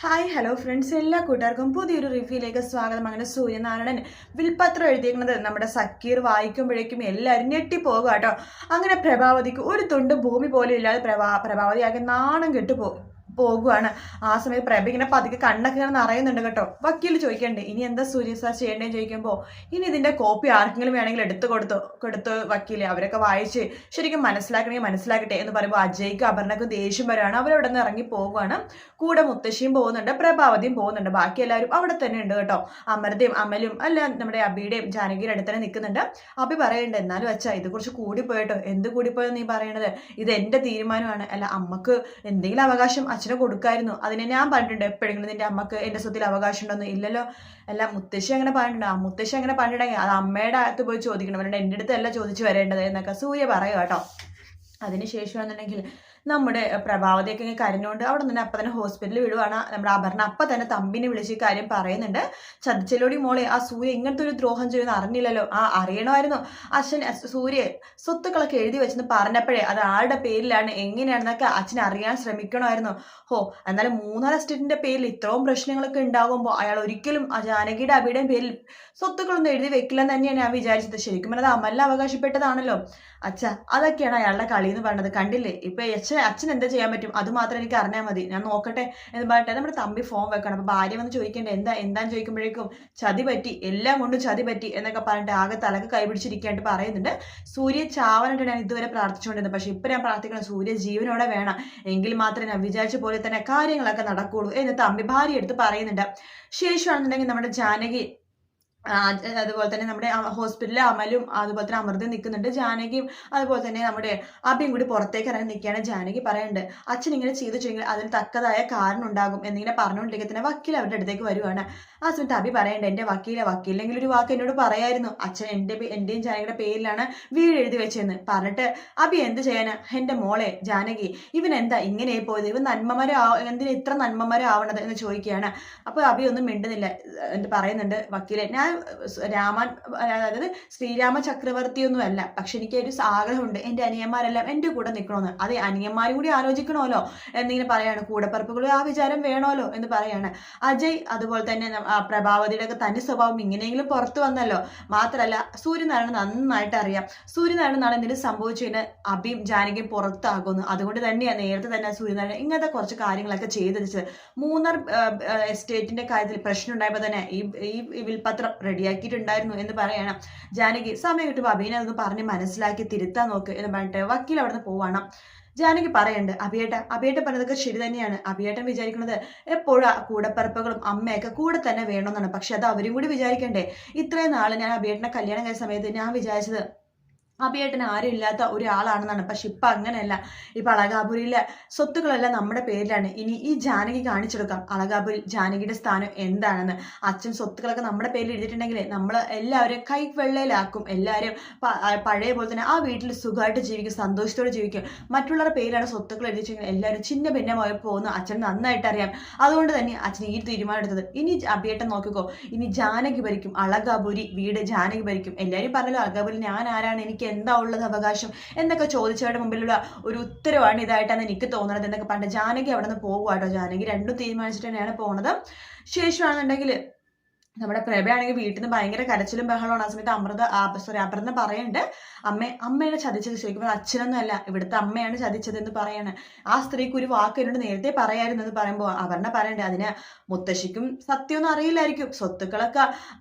Hi hello friends, എല്ലാ കൂട്ടുകാർക്കും പുതിയൊരു റിവ്യൂയിലേക്ക് സ്വാഗതം. അങ്ങനെ സൂര്യനാരായണൻ വിൽപത്രം എഴുതിയിരിക്കുന്നത് നമ്മുടെ സക്കീർ വായിക്കുമ്പോഴേക്കും എല്ലാവരും ഞെട്ടിപ്പോകുക കേട്ടോ. അങ്ങനെ പ്രഭാവതിക്ക് ഒരു തുണ്ട് ഭൂമി പോലും ഇല്ലാതെ പ്രഭാവതി ആകെ നാണം പോകുവാണ്. ആ സമയത്ത് പ്രഭ ഇങ്ങനെ പതുക്കെ കണ്ണൊക്കെ ഇങ്ങനെ നിറയുന്നുണ്ട് കേട്ടോ. വക്കീൽ ചോദിക്കണ്ടേ ഇനി എന്താ സൂര്യ സാർ ചെയ്യേണ്ടതെന്ന് ചോദിക്കുമ്പോൾ ഇനി ഇതിന്റെ കോപ്പി ആർക്കെങ്കിലും വേണമെങ്കിൽ എടുത്തു കൊടുത്തു വക്കീല്, അവരൊക്കെ വായിച്ച് ശരിക്കും മനസ്സിലാക്കണമെങ്കിൽ മനസ്സിലാക്കട്ടെ എന്ന് പറയുമ്പോൾ അജയ്ക്ക് അപർണക്കും ദേഷ്യം വരാണ്. അവരവിടെ നിന്ന് ഇറങ്ങി പോകുവാണ്. കൂടെ മുത്തശ്ശിയും പോകുന്നുണ്ട്, പ്രഭാവതിയും പോകുന്നുണ്ട്, ബാക്കി എല്ലാവരും അവിടെ തന്നെ ഉണ്ട് കേട്ടോ. അമൃതയും അമലും അല്ല നമ്മുടെ അബിയുടെയും ജാനകിയുടെ അടുത്ത് തന്നെ നിൽക്കുന്നുണ്ട്. അബി പറയുന്നുണ്ട്, എന്നാലും അച്ഛാ ഇത് കുറച്ച് കൂടിപ്പോയിട്ടോ. എന്ത് കൂടിപ്പോയോ നീ പറയണത്? ഇത് എന്റെ തീരുമാനമാണ്. അല്ല, അമ്മക്ക് എന്തെങ്കിലും അവകാശം അച്ഛനെ കൊടുക്കായിരുന്നു. അതിനെ ഞാൻ പറഞ്ഞിട്ടുണ്ട് എപ്പോഴെങ്കിലും നിന്റെ അമ്മക്ക് എന്റെ സ്വത്തിൽ അവകാശം ഉണ്ടോന്ന്? ഇല്ലല്ലോ. അല്ല, മുത്തശ്ശി അങ്ങനെ പറഞ്ഞിട്ടുണ്ട്. ആ മുത്തശ്ശി അങ്ങനെ പറഞ്ഞിട്ടുണ്ടെങ്കിൽ അത് അമ്മയുടെ അകത്ത് പോയി ചോദിക്കണം, അവരുടെ എൻ്റെ അടുത്തല്ല ചോദിച്ചു വരേണ്ടത് എന്നൊക്കെ സൂര്യ പറയുക കേട്ടോ. അതിനുശേഷമാണെന്നുണ്ടെങ്കിൽ നമ്മുടെ പ്രഭാവതിയൊക്കെ ഇങ്ങനെ കരഞ്ഞുകൊണ്ട് അവിടെ നിന്ന് അപ്പം തന്നെ ഹോസ്പിറ്റലിൽ വിടുവാണ്. നമ്മുടെ അപർണ അപ്പം തന്നെ തമ്പിനെ വിളിച്ച് കാര്യം പറയുന്നുണ്ട്. ചതിച്ചലോടി മോളെ, ആ സൂര്യ ഇങ്ങനത്തെ ഒരു ദ്രോഹം ചെയ്യുമെന്ന് അറിഞ്ഞില്ലല്ലോ. ആ അറിയണമായിരുന്നു. അച്ഛൻ സൂര്യ സ്വത്തുക്കളൊക്കെ എഴുതി വെച്ചെന്ന് പറഞ്ഞപ്പോഴേ അത് ആരുടെ പേരിലാണ് എങ്ങനെയാണെന്നൊക്കെ അച്ഛൻ അറിയാൻ ശ്രമിക്കണമായിരുന്നു. എന്നാലും 3 എസ്റ്റേറ്റിന്റെ പേരിൽ ഇത്രയും പ്രശ്നങ്ങളൊക്കെ ഉണ്ടാകുമ്പോൾ അയാൾ ഒരിക്കലും ജാനകിയുടെ അബിയുടെയും പേരിൽ സ്വത്തുക്കളൊന്നും എഴുതി വെക്കില്ലെന്ന് തന്നെയാണ് ഞാൻ വിചാരിച്ചത്. ശരിക്കും പറഞ്ഞത് അമലിന് അവകാശപ്പെട്ടതാണല്ലോ. അച്ഛ, അതൊക്കെയാണ് അയാളുടെ കളി എന്ന് പറഞ്ഞത്. കണ്ടില്ലേ ഇപ്പൊ അച്ഛൻ എന്താ ചെയ്യാൻ പറ്റും? അത് മാത്രം എനിക്ക് അറിഞ്ഞാൽ മതി, ഞാൻ നോക്കട്ടെ എന്ന് പറഞ്ഞിട്ട് നമ്മുടെ തമ്പി ഫോൺ വെക്കണം. അപ്പൊ ഭാര്യ വന്ന് ചോദിക്കണ്ടേ എന്താന്ന് ചോദിക്കുമ്പോഴേക്കും ചതി പറ്റി, എല്ലാം കൊണ്ടും ചതി പറ്റി എന്നൊക്കെ പറഞ്ഞിട്ട് ആകെ തലക്ക് കൈപിടിച്ചിരിക്കാണ്ട് പറയുന്നുണ്ട്. സൂര്യ ചാവാനായിട്ട് ഞാൻ ഇതുവരെ പ്രാർത്ഥിച്ചുകൊണ്ടിരുന്നത്. പക്ഷെ ഇപ്പൊ ഞാൻ പ്രാർത്ഥിക്കണം സൂര്യ ജീവനോടെ വേണം, എങ്കിൽ മാത്രമേ ഞാൻ വിചാരിച്ച പോലെ തന്നെ കാര്യങ്ങളൊക്കെ നടക്കുള്ളൂ എന്ന് തമ്പി ഭാര്യ എടുത്ത് പറയുന്നുണ്ട്. ശേഷമാണെന്നുണ്ടെങ്കിൽ നമ്മുടെ ജാനകി അതുപോലെ തന്നെ നമ്മുടെ ഹോസ്പിറ്റലിലെ അമലും അതുപോലെ തന്നെ അമൃതയും നിൽക്കുന്നുണ്ട്. ജാനകിയും അതുപോലെ തന്നെ നമ്മുടെ അബിയും കൂടി പുറത്തേക്ക് ഇറങ്ങി നിൽക്കുകയാണ്. ജാനകി പറയുന്നുണ്ട്, അച്ഛൻ ഇങ്ങനെ ചെയ്തു വെച്ചെങ്കിൽ അതിന് തക്കതായ കാരണം ഉണ്ടാകും എന്നിങ്ങനെ പറഞ്ഞുകൊണ്ടിരിക്കുക തന്നെ വക്കീൽ അവരുടെ അടുത്തേക്ക് വരുവാണ്. ആ സമയത്ത് അബി പറയണ്ട, എന്റെ വക്കീലെങ്കിൽ ഒരു വാക്ക് എന്നോട് പറയായിരുന്നു, അച്ഛൻ എന്റെയും ജാനകിയുടെ പേരിലാണ് വീട് എഴുതി വെച്ചെന്ന് പറഞ്ഞിട്ട്. അബി എന്ത് ചെയ്യാനാ? എന്റെ മോളെ ജാനകി, ഇവൻ എന്താ ഇങ്ങനെ പോയത്? ഇവൻ എന്തിനാ ഇത്ര നന്മമാരാവണത് എന്ന് ചോദിക്കുകയാണ്. അപ്പൊ അബി ഒന്നും മിണ്ടുന്നില്ല. പറയുന്നുണ്ട് വക്കീലെ, ഞാൻ അതായത് ശ്രീരാമ ചക്രവർത്തിയൊന്നും അല്ല, പക്ഷെ എനിക്ക് ഒരു ആഗ്രഹമുണ്ട് എന്റെ അനിയന്മാരെല്ലാം എന്റെ കൂടെ നിൽക്കണമെന്ന്. അതെ, അനിയന്മാരും കൂടി ആലോചിക്കണമല്ലോ എന്നിങ്ങനെ പറയാണ്. കൂടെപ്പറപ്പുകളും ആ വിചാരം വേണമല്ലോ എന്ന് പറയാണ്. അജയ് അതുപോലെ തന്നെ പ്രഭാവതിയുടെ ഒക്കെ തനി സ്വഭാവം ഇങ്ങനെയെങ്കിലും പുറത്തു വന്നല്ലോ. മാത്രല്ല സൂര്യനാരായണൻ നന്നായിട്ട് അറിയാം സൂര്യനാരായണൻ നാളെ എന്തെങ്കിലും സംഭവിച്ചതിന് അബിയും ജാനകിയും പുറത്താകുന്നു. അതുകൊണ്ട് തന്നെയാണ് നേരത്തെ തന്നെ സൂര്യനാരായണൻ ഇങ്ങനത്തെ കുറച്ച് കാര്യങ്ങളൊക്കെ ചെയ്ത് വെച്ചത്. മൂന്നാർ എസ്റ്റേറ്റിന്റെ കാര്യത്തിൽ പ്രശ്നം ഉണ്ടായപ്പോൾ തന്നെ ഈ വിൽപത്രം റെഡിയാക്കിയിട്ടുണ്ടായിരുന്നു എന്ന് പറയണം. ജാനകി സമയം കിട്ടുമ്പോൾ അബീനെ അതൊന്ന് പറഞ്ഞ് മനസ്സിലാക്കി തിരുത്താൻ നോക്ക് എന്ന് പറഞ്ഞിട്ട് വക്കീൽ അവിടെ നിന്ന് പോവാണ്. ജാനകി പറയുന്നുണ്ട്, അബിയേട്ടൻ പറഞ്ഞതൊക്കെ ശരി തന്നെയാണ്. അബിയേട്ടൻ വിചാരിക്കുന്നത് എപ്പോഴും കൂടപ്പറപ്പുകളും അമ്മയൊക്കെ കൂടെ തന്നെ വേണമെന്നാണ്. പക്ഷെ അത് അവരും കൂടി വിചാരിക്കണ്ടേ? ഇത്രയും നാള് ഞാൻ അബിയേട്ടനെ കല്യാണം കഴിച്ച സമയത്ത് ഞാൻ വിചാരിച്ചത് അബിയേട്ടന് ആരും ഇല്ലാത്ത ഒരാളാണെന്നാണ്. പക്ഷെ ഇപ്പൊ അങ്ങനെയല്ല. ഇപ്പൊ അളകാപുരിയിലെ സ്വത്തുക്കളെല്ലാം നമ്മുടെ പേരിലാണ്. ഇനി ഈ ജാനകി കാണിച്ചെടുക്കാം അളകാപുരി ജാനകിയുടെ സ്ഥാനം എന്താണെന്ന്. അച്ഛൻ സ്വത്തുക്കളൊക്കെ നമ്മുടെ പേരിൽ എഴുതിയിട്ടുണ്ടെങ്കിൽ നമ്മൾ എല്ലാവരും കൈവെള്ളയിലാക്കും. എല്ലാവരും പഴയ പോലെ തന്നെ ആ വീട്ടിൽ സുഖമായിട്ട് ജീവിക്കും, സന്തോഷത്തോടെ ജീവിക്കും. മറ്റുള്ളവരുടെ പേരിലാണ് സ്വത്തുക്കൾ എഴുതിച്ചെങ്കിൽ എല്ലാവരും ചിന്ന ഭിന്നമായി പോകുന്നു അച്ഛൻ നന്നായിട്ട് അറിയാം. അതുകൊണ്ട് തന്നെ അച്ഛൻ ഈ തീരുമാനം എടുത്തത്. ഇനി അബിയേട്ടൻ നോക്കിക്കോ, ഇനി ജാനകി ഭരിക്കും, അളകാപുരി വീട് ജാനകി ഭരിക്കും. എല്ലാവരും പറഞ്ഞല്ലോ അളകാപുരി ഞാൻ ആരാണ്, എനിക്ക് എന്താ ഉള്ളത് അവകാശം എന്നൊക്കെ ചോദിച്ചവരുടെ മുമ്പിലുള്ള ഒരു ഉത്തരവാണ് ഇതായിട്ടാണ് എനിക്ക് തോന്നുന്നത് എന്നൊക്കെ പറഞ്ഞിട്ട് ജാനകി അവിടെ നിന്ന് പോകുവാട്ടോ. ജാനകി രണ്ടും തീരുമാനിച്ചിട്ട് തന്നെയാണ് പോകുന്നത്. ശേഷമാണെന്നുണ്ടെങ്കിൽ നമ്മുടെ പ്രഭയാണെങ്കിൽ വീട്ടിൽ നിന്ന് ഭയങ്കര കരച്ചിലും ബഹളമാണ്. ആ സമയത്ത് അപർണ പറയുന്നുണ്ട്, അമ്മയാണ് ചതിച്ചത്. ചോദിക്കുമ്പോൾ അച്ഛനൊന്നും അല്ല, ഇവിടുത്തെ അമ്മയാണ് ചതിച്ചത് എന്ന് പറയാണ്. ആ സ്ത്രീക്ക് ഒരു വാക്ക് എന്നോട് നേരത്തെ പറയായിരുന്നു എന്ന് പറയുമ്പോൾ അപർണ പറയണ്ടേ, അതിന് മുത്തശ്ശിക്കും സത്യമൊന്നും അറിയില്ലായിരിക്കും. സ്വത്തുക്കളൊക്കെ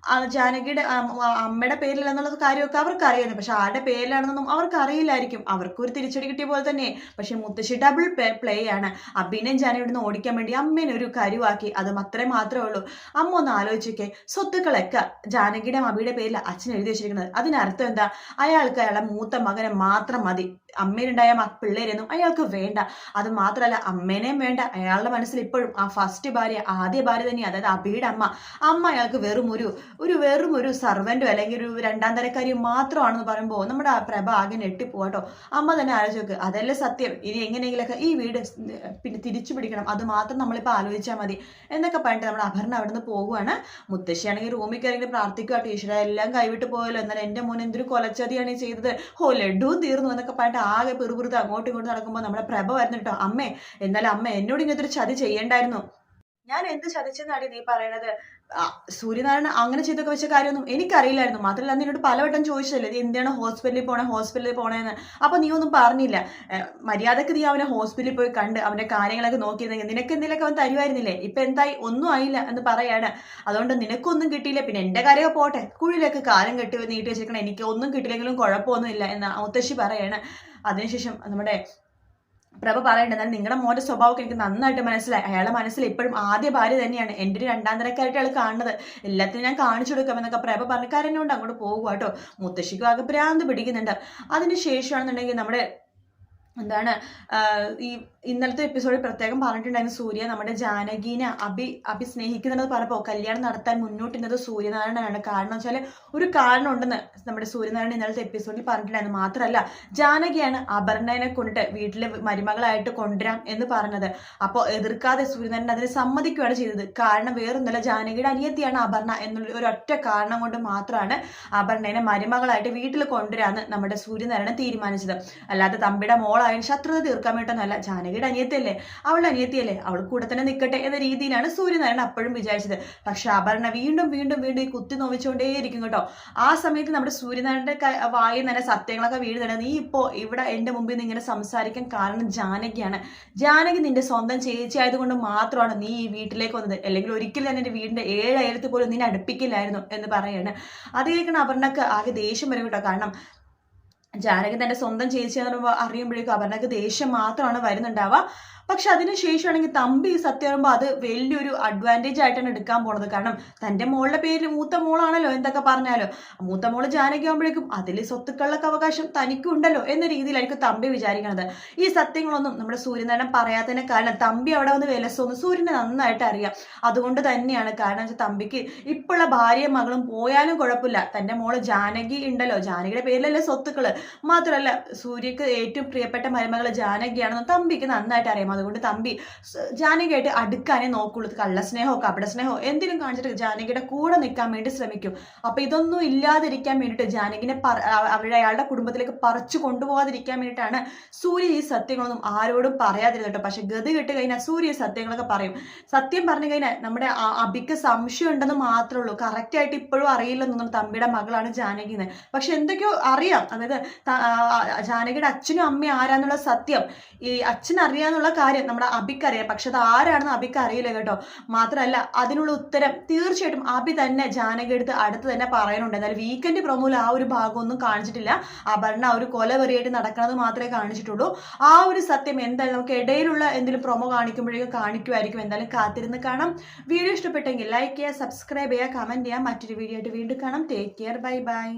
ജാനകിയുടെ അമ്മയുടെ പേരിലെന്നുള്ള കാര്യമൊക്കെ അവർക്ക് അറിയായിരുന്നു. പക്ഷെ ആരുടെ പേരിലാണെന്നൊന്നും അവർക്ക് അറിയില്ലായിരിക്കും. അവർക്ക് ഒരു തിരിച്ചടി കിട്ടിയ പോലെ തന്നെ. പക്ഷെ മുത്തശ്ശി ഡബിൾ പ്ലേ ആണ്. അബിനെയും ജാനകിയുടെ നിന്ന് ഓടിക്കാൻ വേണ്ടി അമ്മേനെ ഒരു കരുവാക്കി. അത് മാത്രമേ ഉള്ളൂ. അമ്മ ഒന്ന് ആലോചിച്ചൊക്കെ, സ്വത്തുക്കളൊക്കെ ജാനകിയുടെ അബിയുടെ പേരിൽ അച്ഛൻ എഴുതി വെച്ചിരിക്കുന്നത്. അതിനർത്ഥം എന്താ? അയാൾക്ക് അയാളെ മൂത്ത മകനെ മാത്രം മതി, അമ്മേനുണ്ടായ പിള്ളേരൊന്നും അയാൾക്ക് വേണ്ട. അത് മാത്രമല്ല അമ്മേനെയും വേണ്ട. അയാളുടെ മനസ്സിൽ ഇപ്പോഴും ആ ഫസ്റ്റ് ഭാര്യ, ആദ്യ ഭാര്യ തന്നെ, അതായത് അബിയുടെ അമ്മ അയാൾക്ക് വെറും ഒരു സർവന്റോ അല്ലെങ്കിൽ ഒരു 2ാം തരക്കാരിയോ മാത്രമാണെന്ന് പറയുമ്പോൾ നമ്മുടെ പ്രഭ ആകെ ഞെട്ടിപ്പോട്ടോ. അമ്മ തന്നെ ആലോചിച്ച്, അതല്ലേ സത്യം. ഇനി എങ്ങനെയെങ്കിലൊക്കെ ഈ വീട് പിന്നെ തിരിച്ചു പിടിക്കണം, അത് മാത്രം നമ്മളിപ്പോൾ ആലോചിച്ചാൽ മതി എന്നൊക്കെ പറഞ്ഞിട്ട് നമ്മുടെ അപർണ അവിടെ നിന്ന് പോകുവാണ്. മുത്തശ്ശിയാണെങ്കിൽ റൂമിൽ കയറി പ്രാർത്ഥിക്കുക, ടീച്ചറെ എല്ലാം കൈവിട്ട് പോയല്ലോ, എന്നാൽ എന്റെ മോൻ എന്തൊരു കൊലച്ചതിയാണ് ചെയ്തത്, ലഡു തീർന്നു എന്നൊക്കെ പറഞ്ഞിട്ട് ആകെ പിറുപിറുത്ത് അങ്ങോട്ടും ഇങ്ങോട്ടും നടക്കുമ്പോൾ നമ്മുടെ പ്രഭ വരുന്നു കേട്ടോ. എന്നാലും അമ്മ എന്നോട് ഇങ്ങനത്തെ ഒരു ചതി ചെയ്യണ്ടായിരുന്നു, ഞാൻ എന്ത് ചതിച്ചെന്നാടി നീ പറയണത്? സൂര്യനാരായണൻ അങ്ങനെ ചെയ്തൊക്കെ വെച്ച കാര്യമൊന്നും എനിക്കറിയില്ലായിരുന്നു. മാത്രമല്ല അന്ന് എന്നോട് പലവട്ടം ചോദിച്ചതല്ലേ, നീ എന്തിനാണ് ഹോസ്പിറ്റലിൽ പോണേന്ന്. അപ്പൊ നീ ഒന്നും പറഞ്ഞില്ല. മര്യാദക്ക് നീ അവനെ ഹോസ്പിറ്റലിൽ പോയി കണ്ട് അവന്റെ കാര്യങ്ങളൊക്കെ നോക്കിയിരുന്നെങ്കിൽ നിനക്ക് എന്തെങ്കിലുമൊക്കെ അവൻ തരുമായിരുന്നില്ലേ? ഇപ്പൊ എന്തായി? ഒന്നും ആയില്ല എന്ന് പറയാണ്. അതുകൊണ്ട് നിനക്കൊന്നും കിട്ടിയില്ല, പിന്നെ എന്റെ കാര്യമൊക്കെ പോട്ടെ, കുഴിയിലേക്ക് കാലം നീട്ടി വെച്ചിരിക്കണം, എനിക്ക് ഒന്നും കിട്ടില്ലെങ്കിലും കുഴപ്പമൊന്നുമില്ല എന്ന് മുത്തശ്ശി പറയാണ്. അതിനുശേഷം നമ്മുടെ പ്രഭ പറയണ്ട, എന്നാൽ നിങ്ങളുടെ മോന്റെ സ്വഭാവമൊക്കെ എനിക്ക് നന്നായിട്ട് മനസ്സിലായി. അയാളുടെ മനസ്സിൽ ഇപ്പോഴും ആദ്യ ഭാര്യ തന്നെയാണ്, എൻ്റെ ഒരു രണ്ടാം തരക്കായിട്ട് അയാൾ കാണുന്നത്. എല്ലാത്തിനും ഞാൻ കാണിച്ചു കൊടുക്കാമെന്നൊക്കെ പ്രഭ പറഞ്ഞ കരഞ്ഞുകൊണ്ട് അങ്ങോട്ട് പോകുക കേട്ടോ. മുത്തശ്ശിക്കും ആകെ ഭ്രാന്ത് പിടിക്കുന്നുണ്ട്. അതിനുശേഷമാണെന്നുണ്ടെങ്കിൽ നമ്മുടെ ഈ ഇന്നലത്തെ എപ്പിസോഡിൽ പ്രത്യേകം പറഞ്ഞിട്ടുണ്ടായിരുന്നു, സൂര്യ നമ്മുടെ ജാനകീനെ അഭി സ്നേഹിക്കുന്നുണ്ടെന്ന് പറഞ്ഞപ്പോൾ കല്യാണം നടത്താൻ മുന്നോട്ടുന്നത് സൂര്യനാരായണനാണ്. കാരണം വെച്ചാൽ ഒരു കാരണം ഉണ്ടെന്ന് നമ്മുടെ സൂര്യനാരായണൻ ഇന്നലത്തെ എപ്പിസോഡിൽ പറഞ്ഞിട്ടുണ്ടായിരുന്നു. മാത്രമല്ല ജാനകിയാണ് അപർണനെ കൊണ്ടിട്ട് വീട്ടിലെ മരുമകളായിട്ട് കൊണ്ടുവരാം എന്ന് പറഞ്ഞത്. അപ്പോൾ എതിർക്കാതെ സൂര്യനാരായണൻ അതിന് സമ്മതിക്കുകയാണ് ചെയ്തത്. കാരണം വേറൊന്നുമല്ല, ജാനകിയുടെ അനിയത്തിയാണ് അപർണ എന്നുള്ള ഒരൊറ്റ കാരണം കൊണ്ട് മാത്രമാണ് അപർണനെ മരുമകളായിട്ട് വീട്ടിൽ കൊണ്ടുവരാമെന്ന് നമ്മുടെ സൂര്യനാരായണൻ തീരുമാനിച്ചത്. അല്ലാതെ തമ്പിയുടെ മോളായ ശത്രുത തീർക്കാൻ വേണ്ടിയിട്ടൊന്നല്ല. ജാനകിയുടെ അനിയത്തിയല്ലേ, അവളുടെ അനിയത്തിയല്ലേ, അവൾ കൂടെ തന്നെ നിൽക്കട്ടെ എന്ന രീതിയിലാണ് സൂര്യനാരായണൻ അപ്പോഴും വിചാരിച്ചത്. പക്ഷെ അപർണ വീണ്ടും വീണ്ടും വീണ്ടും ഈ കുത്തി നോവിച്ചുകൊണ്ടേയിരിക്കും കേട്ടോ. ആ സമയത്ത് നമ്മുടെ സൂര്യനാരായണന്റെ വായിൽ തന്നെ സത്യങ്ങളൊക്കെ വീഴുന്നുണ്ട്. നീ ഇപ്പോ ഇവിടെ എന്റെ മുമ്പിൽ നിന്ന് ഇങ്ങനെ സംസാരിക്കാൻ കാരണം ജാനകിയാണ്. ജാനകി നിന്റെ സ്വന്തം ചേച്ചി ആയതുകൊണ്ട് മാത്രമാണ് നീ ഈ വീട്ടിലേക്ക് വന്നത്, അല്ലെങ്കിൽ ഒരിക്കലും ഞാൻ എന്റെ വീടിന്റെ 7 അയലത്ത് പോലും നിന്നെ അടുപ്പിക്കില്ലായിരുന്നു എന്ന് പറയാണ്. അത് കേൾക്കണം അപർണക്ക് ആകെ ദേഷ്യം വരും കേട്ടോ. കാരണം ജാനകി തന്റെ സ്വന്തം ചേച്ചിയാണെന്ന് അറിയുമ്പോഴേക്കും അപർണക്ക് ദേഷ്യം മാത്രമാണ് വരുന്നുണ്ടാവുക. പക്ഷെ അതിനുശേഷമാണെങ്കിൽ തമ്പി സത്യം പറയുമ്പോൾ അത് വലിയൊരു അഡ്വാൻറ്റേജ് ആയിട്ടാണ് എടുക്കാൻ പോണത്. കാരണം തന്റെ മോളുടെ പേര് മൂത്ത മോളാണല്ലോ, എന്തൊക്കെ പറഞ്ഞാലോ മൂത്ത മോള് ജാനകി ആകുമ്പോഴേക്കും അതിൽ സ്വത്തുക്കളുടെ അവകാശം തനിക്കും ഉണ്ടല്ലോ എന്ന രീതിയിലായിരിക്കും തമ്പി വിചാരിക്കണത്. ഈ സത്യങ്ങളൊന്നും നമ്മുടെ സൂര്യനാരായണൻ പറയാത്തതിന് കാരണം തമ്പി അവിടെ വന്ന് വിലസൊന്ന് സൂര്യനെ നന്നായിട്ട് അറിയാം. അതുകൊണ്ട് തന്നെയാണ്. കാരണം വെച്ചാൽ തമ്പിക്ക് ഇപ്പോഴുള്ള ഭാര്യയും മകളും പോയാലും കുഴപ്പമില്ല, തന്റെ മോള് ജാനകി ഉണ്ടല്ലോ, ജാനകിയുടെ പേരിലല്ലേ സ്വത്തുക്കള്. മാത്രമല്ല സൂര്യക്ക് ഏറ്റവും പ്രിയപ്പെട്ട മരുമകള് ജാനകിയാണെന്ന് തമ്പിക്ക് നന്നായിട്ട് അറിയാം. അതുകൊണ്ട് തമ്പി ജാനകിയായിട്ട് അടുക്കാനേ നോക്കുള്ളൂ. കള്ളസ്നേഹമോ കപടസ്നേഹമോ എന്തിനും കാണിച്ചിട്ട് ജാനകിയുടെ കൂടെ നിൽക്കാൻ വേണ്ടി ശ്രമിക്കും. അപ്പൊ ഇതൊന്നും ഇല്ലാതിരിക്കാൻ വേണ്ടിയിട്ട് ജാനകിനെ അയാളുടെ കുടുംബത്തിലേക്ക് പറിച്ചു കൊണ്ടുപോകാതിരിക്കാൻ വേണ്ടിയിട്ടാണ് സൂര്യ ഈ സത്യങ്ങളൊന്നും ആരോടും പറയാതിരുന്നട്ടോ. പക്ഷെ ഗതി കെട്ട് കഴിഞ്ഞാൽ സൂര്യ സത്യങ്ങളൊക്കെ പറയും. സത്യം പറഞ്ഞു കഴിഞ്ഞാൽ നമ്മുടെ അഭിക്ക് സംശയം ഉണ്ടെന്ന് മാത്രമേ ഉള്ളൂ. കറക്റ്റ് ആയിട്ട് ഇപ്പോഴും അറിയില്ലെന്നൊന്നും തമ്പിയുടെ മകളാണ് ജാനകിന്ന്. പക്ഷെ എന്തൊക്കെയോ അറിയാം. അതായത് ജാനകിയുടെ അച്ഛനും അമ്മയും ആരാന്നുള്ള സത്യം ഈ അച്ഛൻ അറിയാന്നുള്ള കാര്യം നമ്മുടെ അഭിക്കറിയാം. പക്ഷെ അത് ആരാണെന്ന് അഭിക്ക് അറിയില്ല കേട്ടോ. മാത്രമല്ല അതിനുള്ള ഉത്തരം തീർച്ചയായിട്ടും അഭി തന്നെ ജാനകി എടുത്ത് അടുത്ത് തന്നെ പറയുന്നുണ്ട്. എന്നാലും വീക്കെൻഡ് പ്രൊമോയിൽ ആ ഒരു ഭാഗമൊന്നും കാണിച്ചിട്ടില്ല. അപർണ ഒരു കൊലവെറിയായിട്ട് നടക്കുന്നത് മാത്രമേ കാണിച്ചിട്ടുള്ളൂ. ആ ഒരു സത്യം എന്തായാലും നമുക്ക് ഇടയിലുള്ള എന്തെങ്കിലും പ്രൊമോ കാണിക്കുമ്പോഴേക്കും കാണിക്കുമായിരിക്കും. എന്തായാലും കാത്തിരുന്ന് കാണാം. വീഡിയോ ഇഷ്ടപ്പെട്ടെങ്കിൽ ലൈക്ക് ചെയ്യുക, സബ്സ്ക്രൈബ് ചെയ്യുക, കമന്റ് ചെയ്യുക. മറ്റൊരു വീഡിയോ ആയിട്ട് വീണ്ടും കാണാം. Take care, bye bye.